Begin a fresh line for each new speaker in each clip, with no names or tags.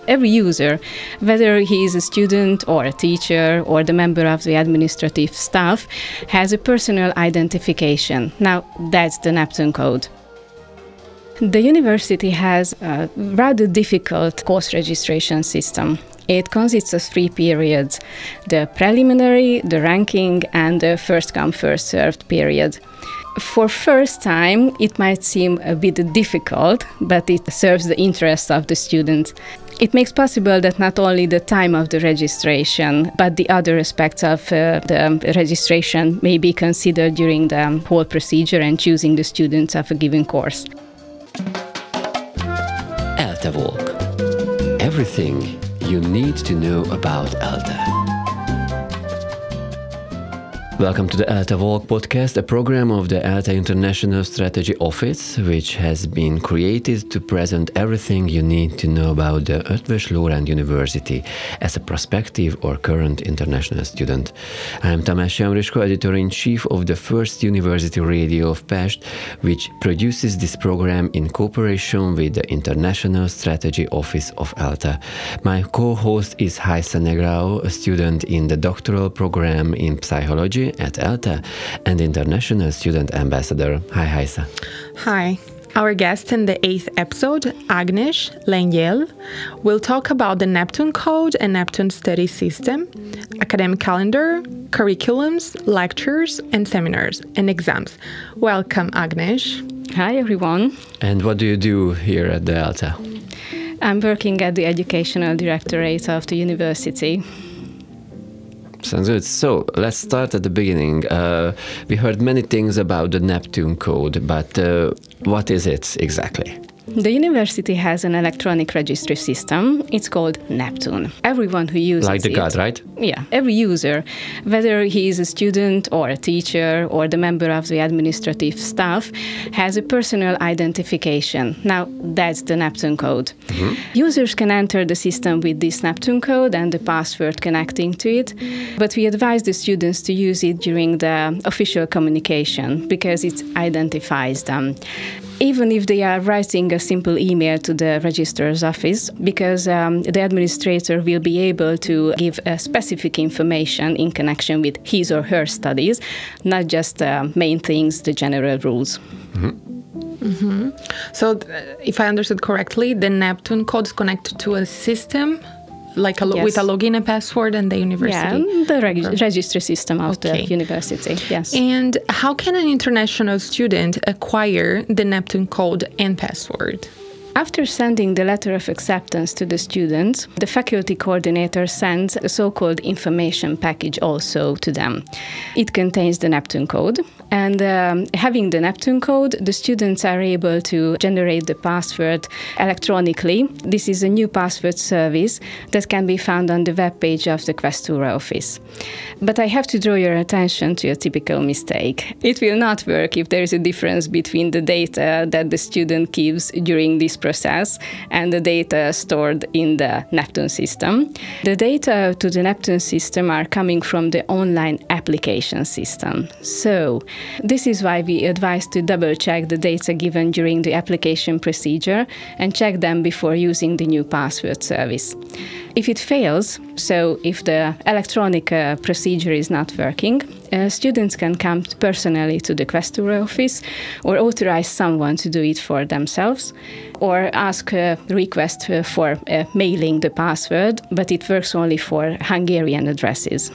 Every user, whether he is a student or a teacher or the member of the administrative staff, has a personal identification. Now, that's the Neptun code. The university has a rather difficult course registration system. It consists of 3 periods: the preliminary, the ranking, and the first-come, first-served period. For first time, it might seem a bit difficult, but it serves the interests of the student. It makes possible that not only the time of the registration, but the other aspects of the registration may be considered during the whole procedure and choosing the students of a given course.
ELTE Walk. Everything you need to know about ELTE. Welcome to the ELTE Walk podcast, a program of the ELTE International Strategy Office, which has been created to present everything you need to know about the Eötvös Loránd University as a prospective or current international student. I am Tamás Jamriskó, editor-in-chief of the First University Radio of Pest, which produces this program in cooperation with the International Strategy Office of ELTE. My co-host is Raissa Negrao, a student in the doctoral program in psychology at ELTE and international student ambassador. Hi, Raissa.
Hi. Our guest in the 8th episode, Ágnes Lengyel, will talk about the Neptun Code and Neptun Study system, academic calendar, curriculums, lectures, and seminars, and exams. Welcome, Ágnes.
Hi, everyone.
And what do you do here at the ELTE?
I'm working at the Educational Directorate of the university.
Sounds good. So let's start at the beginning. We heard many things about the Neptun Code, but what is it exactly?
The university has an electronic registry system. It's called Neptun. Everyone who uses it...
Like the card, right?
Yeah. Every user, whether he is a student or a teacher or the member of the administrative staff, has a personal identification. Now, that's the Neptun code. Mm-hmm. Users can enter the system with this Neptun code and the password connecting to it, but we advise the students to use it during the official communication because it identifies them. Even if they are writing a simple email to the registrar's office, because the administrator will be able to give specific information in connection with his or her studies, not just the main things, the general rules.
Mm-hmm. Mm-hmm. So, if I understood correctly, the Neptun code is connected to a system, like
yes.
with a login and password and the university?
Yeah, the registry system of the university, yes.
And how can an international student acquire the Neptun code and password?
After sending the letter of acceptance to the students, the faculty coordinator sends a so-called information package also to them. It contains the Neptun code, and having the Neptun code, the students are able to generate the password electronically. This is a new password service that can be found on the webpage of the Questura office. But I have to draw your attention to a typical mistake. It will not work if there is a difference between the data that the student gives during this process and the data stored in the Neptun system. The data to the Neptun system are coming from the online application system. So this is why we advise to double-check the data given during the application procedure and check them before using the new password service. If it fails, so if the electronic procedure is not working, students can come personally to the Questura office or authorize someone to do it for themselves or ask a request for mailing the password, but it works only for Hungarian addresses.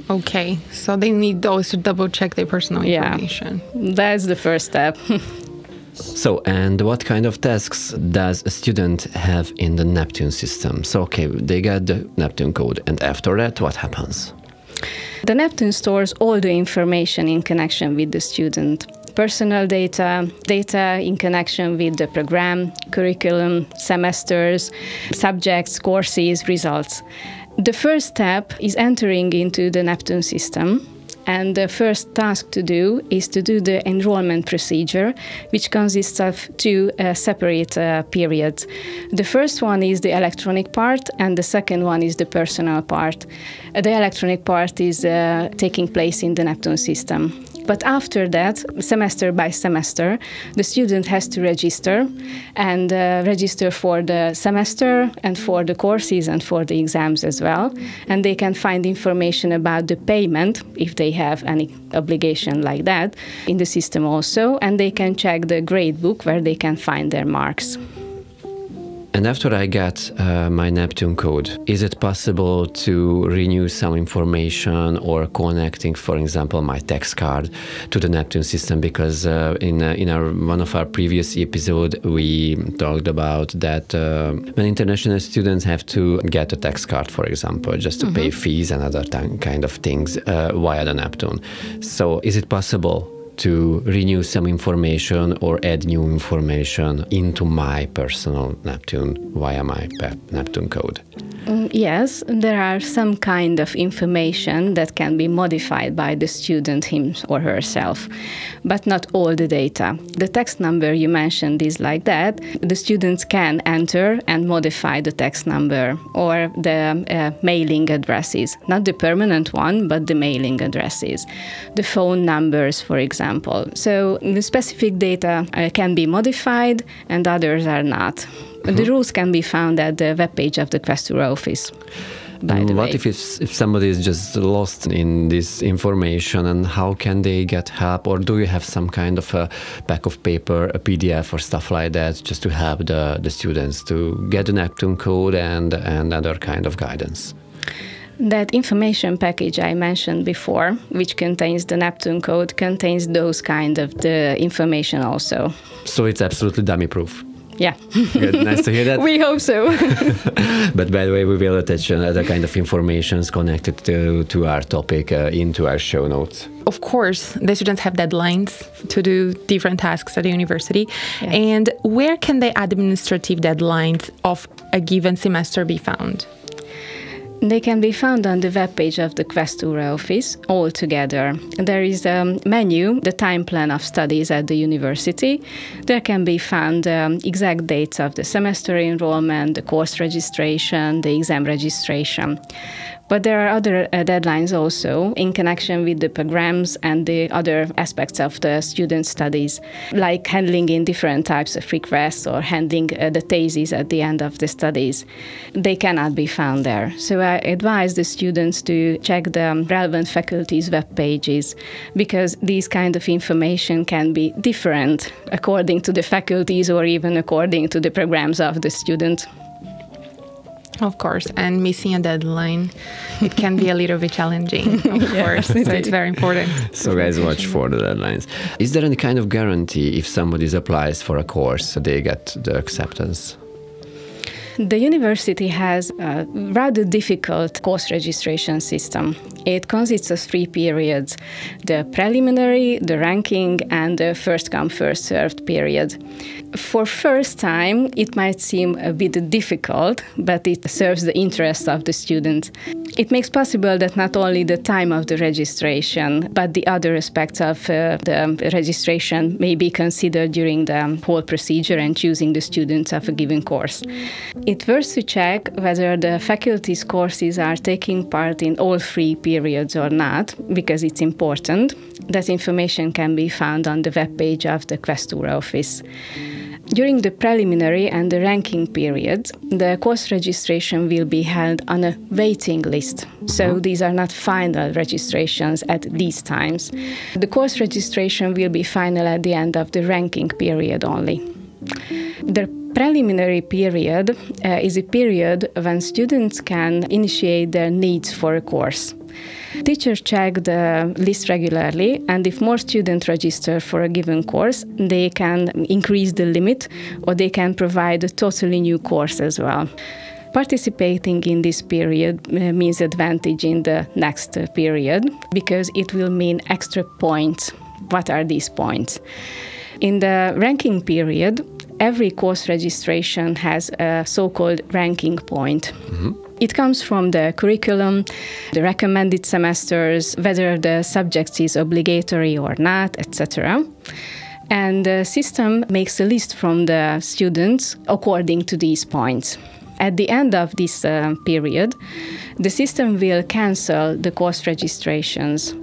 Okay, so they need always to double-check their personal information.
Yeah, that's the first step.
So, and what kind of tasks does a student have in the Neptun system? So, okay, they get the Neptun code, and after that, what happens?
The Neptun stores all the information in connection with the student. Personal data, data in connection with the program, curriculum, semesters, subjects, courses, results. The first step is entering into the Neptun system. And the first task to do is to do the enrollment procedure, which consists of 2 separate periods. The first one is the electronic part, and the second one is the personal part. The electronic part is taking place in the Neptun system. But after that, semester by semester, the student has to register and register for the semester and for the courses and for the exams as well. And they can find information about the payment, if they have any obligation like that, in the system also. And they can check the grade book where they can find their marks.
And after I get my Neptun code, is it possible to renew some information or connecting, for example, my text card to the Neptun system? Because in one of our previous episodes, we talked about that when international students have to get a text card, for example, just to pay fees and other kind of things via the Neptun. So is it possible to renew some information or add new information into my personal Neptun via my Neptun code?
Yes, there are some kind of information that can be modified by the student him or herself, but not all the data. The text number you mentioned is like that. The students can enter and modify the text number or the mailing addresses, not the permanent one, but the mailing addresses, the phone numbers, for example. So the specific data can be modified and others are not. The rules can be found at the webpage of the Questura office.
What if somebody is just lost in this information, and how can they get help? Or do you have some kind of a pack of paper, a PDF or stuff like that, just to help the students to get the Neptun code and other kind of guidance?
That information package I mentioned before, which contains the Neptun code, contains those kind of the information also.
So it's absolutely dummy-proof.
Yeah.
Good. Nice to hear that.
We hope so.
But by the way, we will attach other kind of information connected to our topic into our show notes.
Of course, the students have deadlines to do different tasks at the university.
Yes.
And where can the administrative deadlines of a given semester be found?
They can be found on the webpage of the Questura office all together. There is a menu, the time plan of studies at the university. There can be found exact dates of the semester enrollment, the course registration, the exam registration. But there are other deadlines also in connection with the programs and the other aspects of the student studies, like handling in different types of requests or handling the thesis at the end of the studies. They cannot be found there. So I advise the students to check the relevant faculties' web pages, because these kind of information can be different according to the faculties or even according to the programs of the student.
Of course, and missing a deadline, it can be a little bit challenging, of course, so it's very important.
So guys, watch for the deadlines. Is there any kind of guarantee if somebody applies for a course, so they get the acceptance?
The university has a rather difficult course registration system. It consists of 3 periods: the preliminary, the ranking, and the first-come, first-served period. For first time, it might seem a bit difficult, but it serves the interests of the student. It makes possible that not only the time of the registration, but the other aspects of the registration may be considered during the whole procedure and choosing the students of a given course. It's worth to check whether the faculty's courses are taking part in all 3 periods or not, because it's important. That information can be found on the webpage of the Questura office. During the preliminary and the ranking periods, the course registration will be held on a waiting list. So these are not final registrations at these times. The course registration will be final at the end of the ranking period only. The preliminary period is a period when students can initiate their needs for a course. Teachers check the list regularly, and if more students register for a given course, they can increase the limit, or they can provide a totally new course as well. Participating in this period means advantage in the next period, because it will mean extra points. What are these points? In the ranking period, every course registration has a so-called ranking point. It comes from the curriculum, the recommended semesters, whether the subject is obligatory or not, etc. And the system makes a list from the students according to these points. At the end of this period, the system will cancel the course registrations.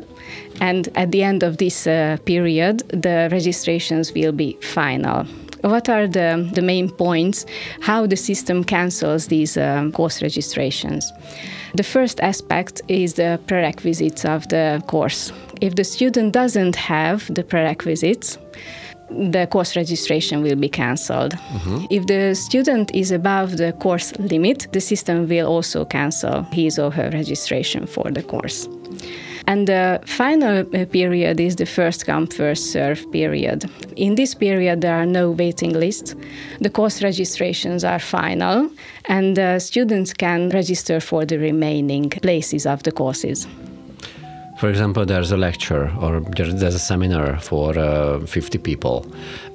And at the end of this period, the registrations will be final. What are the main points, how the system cancels these course registrations? The first aspect is the prerequisites of the course. If the student doesn't have the prerequisites, the course registration will be cancelled. If the student is above the course limit, the system will also cancel his or her registration for the course. And the final period is the first come, first serve period. In this period, there are no waiting lists. The course registrations are final, and students can register for the remaining places of the courses.
For example, there's a lecture or there's a seminar for 50 people,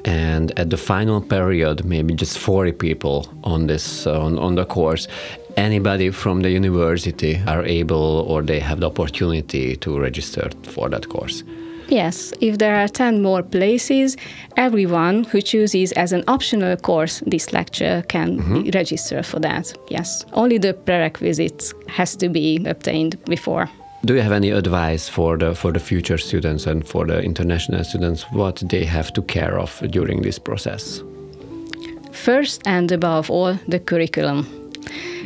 and at the final period, maybe just 40 people on this on the course. Anybody from the university are able, or they have the opportunity to register for that course.
Yes, if there are 10 more places, everyone who chooses as an optional course this lecture can register for that. Yes, only the prerequisites has to be obtained before.
Do you have any advice for the future students and for the international students, what they have to care of during this process?
First and above all, the curriculum.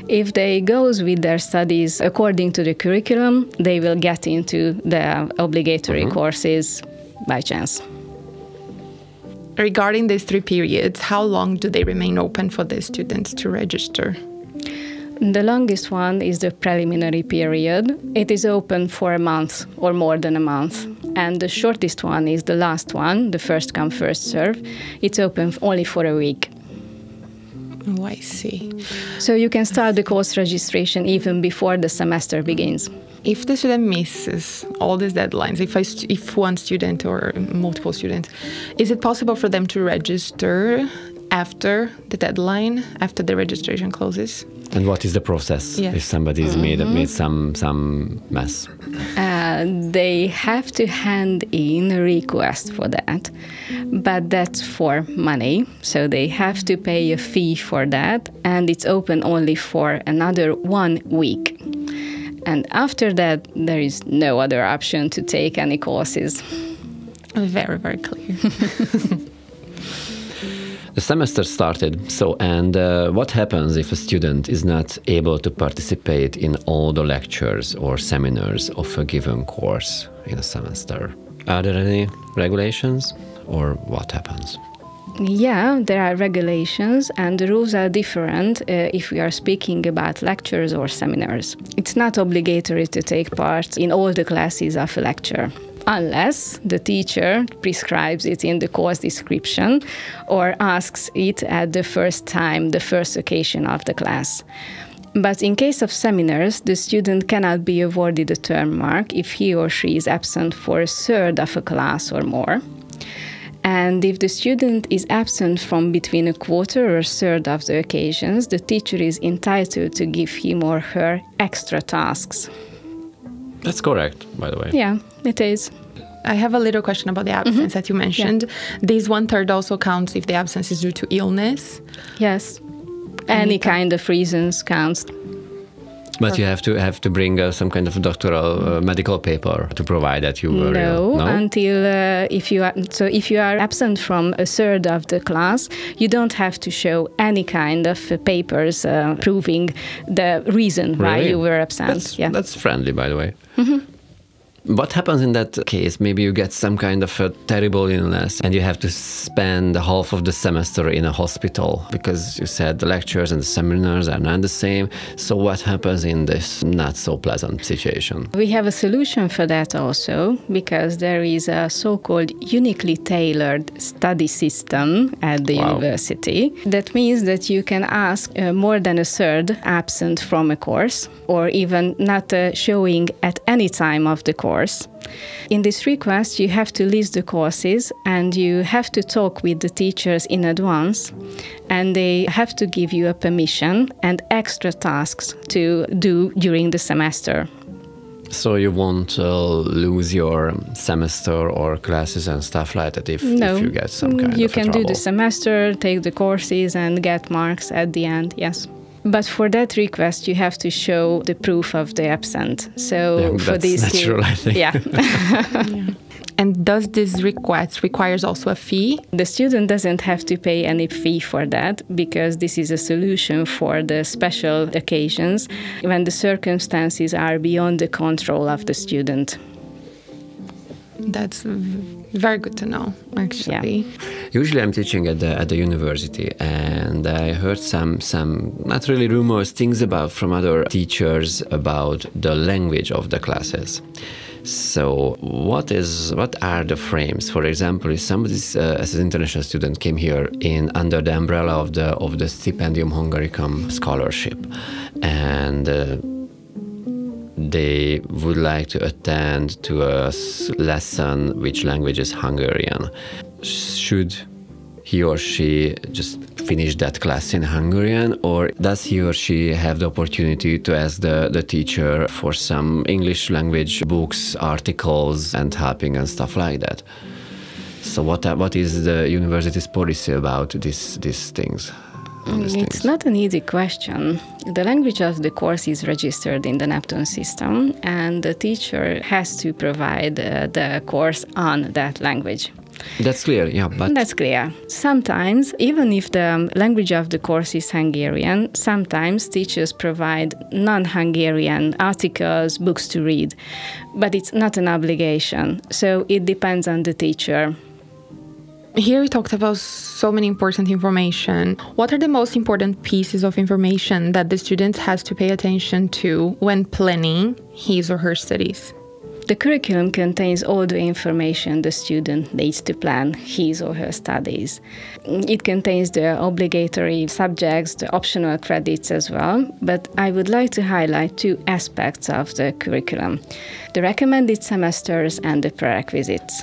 If they goes with their studies according to the curriculum, they will get into the obligatory courses by chance.
Regarding these 3 periods, how long do they remain open for the students to register?
The longest one is the preliminary period. It is open for a month or more than a month. And the shortest one is the last one, the first come, first serve. It's open only for a week.
Oh, I see.
So you can start the course registration even before the semester begins.
If the student misses all these deadlines, if one student or multiple students, is it possible for them to register after the deadline, after the registration closes?
And what is the process if somebody's made some mess?
They have to hand in a request for that, but that's for money, so they have to pay a fee for that, and it's open only for another 1 week. And after that, there is no other option to take any courses.
Very, very clear.
The semester started, and what happens if a student is not able to participate in all the lectures or seminars of a given course in a semester? Are there any regulations, or what happens?
Yeah, there are regulations, and the rules are different if we are speaking about lectures or seminars. It's not obligatory to take part in all the classes of a lecture, unless the teacher prescribes it in the course description or asks it at the first occasion of the class. But in case of seminars, the student cannot be awarded a term mark if he or she is absent for a third of a class or more. And if the student is absent from between a quarter or a third of the occasions, the teacher is entitled to give him or her extra tasks.
That's correct, by the way.
Yeah, it is.
I have a little question about the absence that you mentioned. Yeah. This 1/3 also counts if the absence is due to illness?
Yes. Any kind of reasons counts.
But you have to bring some kind of doctoral medical paper to provide that you were ill. No,
until if you are absent from a third of the class, you don't have to show any kind of papers proving the reason why you were absent.
That's friendly, by the way. What happens in that case? Maybe you get some kind of a terrible illness and you have to spend half of the semester in a hospital because you said the lectures and the seminars are not the same. So what happens in this not so pleasant situation?
We have a solution for that also, because there is a so-called uniquely tailored study system at the university. That means that you can ask more than a third absent from a course, or even not showing at any time of the course. In this request, you have to list the courses and you have to talk with the teachers in advance, and they have to give you a permission and extra tasks to do during the semester.
So you won't lose your semester or classes and stuff like that if you get some kind of
you can
trouble.
do the semester, take the courses and get marks at the end, yes. But for that request, you have to show the proof of the absent. So for these
natural, I think.
Yeah.
Yeah. And does this request requires also a fee?
The student doesn't have to pay any fee for that because this is a solution for the special occasions when the circumstances are beyond the control of the student.
That's very good to know, actually.
Yeah.
Usually I'm teaching at the university, and I heard some not really rumors, things from other teachers about the language of the classes. So what are the frames? For example, if somebody as an international student came here under the umbrella of the Stipendium Hungaricum scholarship, and they would like to attend to a lesson which language is Hungarian, should he or she just finish that class in Hungarian, or does he or she have the opportunity to ask the teacher for some English language books, articles, and helping and stuff like that? So what is the university's policy about these things?
It's not an easy question. The language of the course is registered in the Neptun system, and the teacher has to provide the course on that language.
That's clear, yeah. But
that's clear. Sometimes, even if the language of the course is Hungarian, sometimes teachers provide non-Hungarian articles, books to read. But it's not an obligation, so it depends on the teacher.
Here we talked about so many important information. What are the most important pieces of information that the student has to pay attention to when planning his or her studies?
The curriculum contains all the information the student needs to plan his or her studies. It contains the obligatory subjects, the optional credits as well, but I would like to highlight two aspects of the curriculum: the recommended semesters and the prerequisites.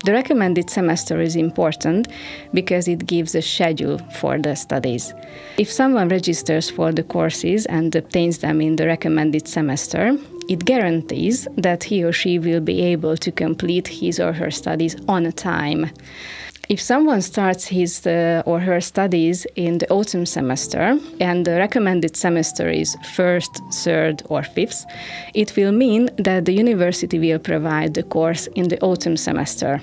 The recommended semester is important because it gives a schedule for the studies. If someone registers for the courses and obtains them in the recommended semester, it guarantees that he or she will be able to complete his or her studies on time. If someone starts his or her studies in the autumn semester and the recommended semester is 1st, 3rd or 5th, it will mean that the university will provide the course in the autumn semester.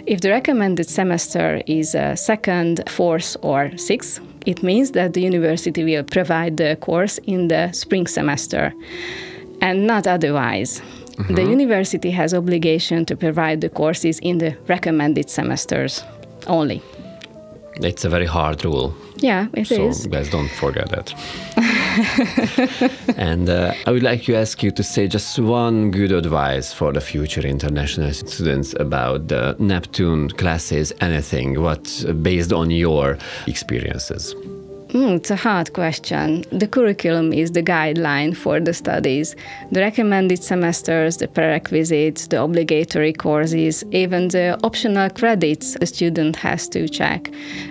If the recommended semester is 2nd, 4th or 6th, it means that the university will provide the course in the spring semester and not otherwise. The university has obligation to provide the courses in the recommended semesters only.
It's a very hard rule.
Yeah, it is.
So guys, don't forget that. And I would like to ask you to say just one good advice for the future international students about the Neptun classes, anything, based on your experiences.
It's a hard question. The curriculum is the guideline for the studies. The recommended semesters, the prerequisites, the obligatory courses, even the optional credits the student has to check.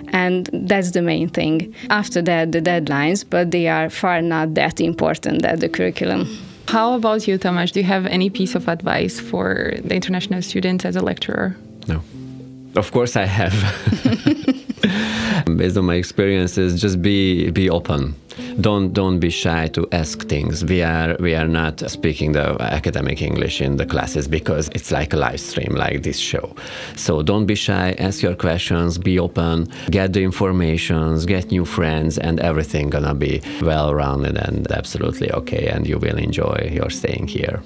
And that's the main thing. After that, the deadlines, but they are far not that important as the curriculum.
How about you, Tamás? Do you have any piece of advice for the international students as a lecturer?
No. Of course I have. Based on my experiences, just be open. Don't be shy to ask things. We are not speaking the academic English in the classes because it's like a live stream, like this show. So don't be shy, ask your questions, be open, get the informations, get new friends, and everything gonna be well-rounded and absolutely okay, and you will enjoy your staying here.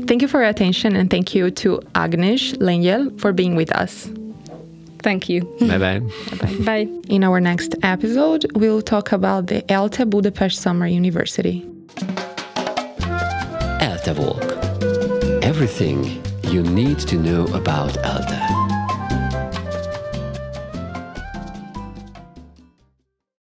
Thank you for your attention, and thank you to Ágnes Lengyel for being with us.
Thank you.
Bye-bye.
Bye-bye.
Bye.
In our next episode, we'll talk about the ELTE Budapest Summer University.
ELTE Walk. Everything you need to know about ELTE.